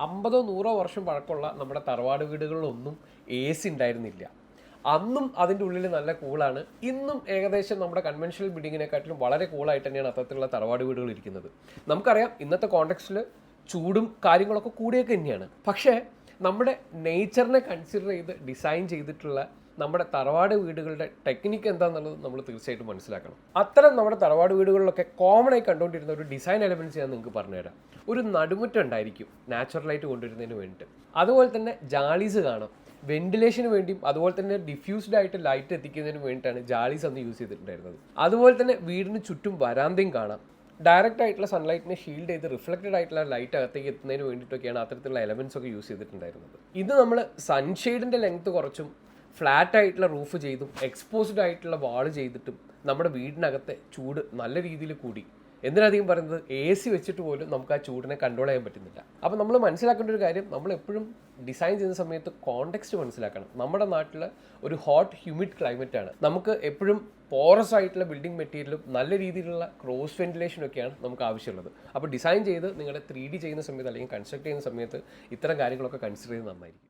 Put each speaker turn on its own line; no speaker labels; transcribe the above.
50-100 വർഷം പഴക്കമുള്ള നമ്മുടെ തറവാട് വീടുകളിലൊന്നും AC ഉണ്ടായിരുന്നില്ല. അന്നും അതിൻ്റെ ഉള്ളിൽ നല്ല കൂളാണ്. ഇന്നും ഏകദേശം നമ്മുടെ കൺവെൻഷണൽ ബിൽഡിങ്ങിനെക്കാട്ടിലും വളരെ കൂളായിട്ട് തന്നെയാണ് അത്തരത്തിലുള്ള തറവാട് വീടുകൾ ഇരിക്കുന്നത്. നമുക്കറിയാം ഇന്നത്തെ കോണ്ടെക്സ്റ്റിൽ ചൂടും കാര്യങ്ങളൊക്കെ കൂടിയൊക്കെ തന്നെയാണ്. പക്ഷേ നമ്മുടെ നേച്ചറിനെ കൺസിഡർ ചെയ്ത് ഡിസൈൻ ചെയ്തിട്ടുള്ള നമ്മുടെ തറവാട് വീടുകളുടെ ടെക്നിക്ക് എന്താണെന്നുള്ളത് നമ്മൾ തീർച്ചയായിട്ടും മനസ്സിലാക്കണം. അത്തരം നമ്മുടെ തറവാട് വീടുകളിലൊക്കെ കോമൺ ആയി കണ്ടുകൊണ്ടിരുന്ന ഒരു ഡിസൈൻ എലമെൻറ്റ്സ് ഞാൻ നിങ്ങൾക്ക് പറഞ്ഞുതരാം. ഒരു നടുമുറ്റം ഉണ്ടായിരിക്കും നാച്ചുറലായിട്ട് കൊണ്ടുവരുന്നതിന് വേണ്ടിയിട്ട്. അതുപോലെ തന്നെ ജാളീസ് കാണാം. വെന്റിലേഷന് വേണ്ടിയും അതുപോലെ തന്നെ ഡിഫ്യൂസ്ഡ് ആയിട്ട് ലൈറ്റ് എത്തിക്കുന്നതിന് വേണ്ടിയിട്ടാണ് ജാളീസ് അന്ന് യൂസ് ചെയ്തിട്ടുണ്ടായിരുന്നത്. അതുപോലെ തന്നെ വീടിന് ചുറ്റും വരാന്തയും കാണാം. ഡയറക്റ്റ് ആയിട്ടുള്ള സൺലൈറ്റിനെ ഷീൽഡ് ചെയ്ത് റിഫ്ലക്റ്റഡ് ആയിട്ടുള്ള ലൈറ്റ് അകത്തേക്ക് എത്തുന്നതിന് വേണ്ടിയിട്ടൊക്കെയാണ് അത്തരത്തിലുള്ള എലമെൻറ്റ്സ് ഒക്കെ യൂസ് ചെയ്തിട്ടുണ്ടായിരുന്നത്. ഇത് നമ്മൾ സൺഷെയ്ഡിൻ്റെ ലെങ്ത് കുറച്ചും ഫ്ലാറ്റ് ആയിട്ടുള്ള റൂഫ് ചെയ്തും എക്സ്പോസ്ഡ് ആയിട്ടുള്ള വാള് ചെയ്തിട്ടും നമ്മുടെ വീടിനകത്തെ ചൂട് നല്ല രീതിയിൽ കൂടി. എന്തിനധികം പറയുന്നത് AC വെച്ചിട്ട് പോലും നമുക്ക് ആ ചൂടിനെ കൺട്രോൾ ചെയ്യാൻ പറ്റുന്നില്ല. അപ്പോൾ നമ്മൾ മനസ്സിലാക്കേണ്ട ഒരു കാര്യം, നമ്മൾ എപ്പോഴും ഡിസൈൻ ചെയ്യുന്ന സമയത്ത് കോണ്ടെക്സ്റ്റ് മനസ്സിലാക്കണം. നമ്മുടെ നാട്ടിൽ ഒരു ഹോട്ട് ഹ്യൂമിഡ് ക്ലൈമറ്റ് ആണ്. നമുക്ക് എപ്പോഴും പോറസ് ആയിട്ടുള്ള ബിൽഡിംഗ് മെറ്റീരിയലും നല്ല രീതിയിലുള്ള ക്രോസ് വെന്റിലേഷനൊക്കെയാണ് നമുക്ക് ആവശ്യമുള്ളത്. അപ്പോൾ ഡിസൈൻ ചെയ്ത് നിങ്ങളുടെ 3D ചെയ്യുന്ന സമയത്ത് അല്ലെങ്കിൽ കൺസ്ട്രക്ട് ചെയ്യുന്ന സമയത്ത് ഇത്തരം കാര്യങ്ങളൊക്കെ കൺസിഡർ ചെയ്ത് നന്നായിരിക്കും.